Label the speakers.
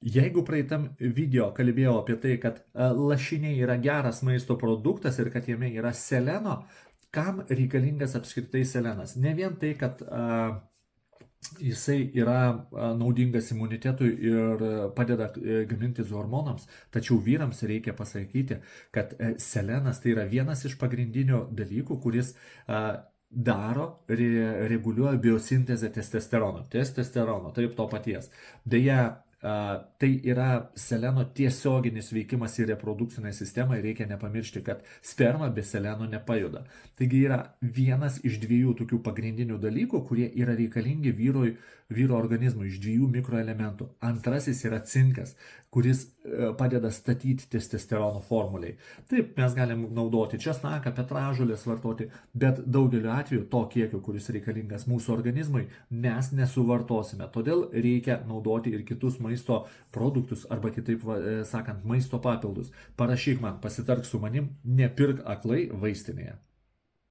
Speaker 1: Jeigu praeitam video kalbėjau apie tai, kad lašiniai yra geras maisto produktas ir kad jame yra seleno, kam reikalingas apskritai selenas? Ne vien tai, kad jisai yra naudingas imunitetui ir padeda gamintis hormonams, tačiau vyrams reikia pasakyti, kad selenas tai yra vienas iš pagrindinių dalykų, kuris reguliuoja biosintezę testosterono, taip to paties. Deja, tai yra seleno tiesioginis veikimas į reprodukcinę sistemą ir reikia nepamiršti, kad sperma be seleno nepajuda. Taigi yra vienas iš dviejų tokių pagrindinių dalykų, kurie yra reikalingi vyro organizmui, iš dviejų mikroelementų. Antrasis yra cinkas, kuris padeda statyti testosterono formuliai. Taip, mes galim naudoti česnaką, petražolės vartoti, bet daugeliu atveju to kiekio, kuris reikalingas mūsų organizmui, mes nesuvartosime. Todėl reikia naudoti ir kitus maisto produktus, arba kitaip sakant, maisto papildus. Parašyk man, pasitark su manim, nepirk aklai vaistinėje.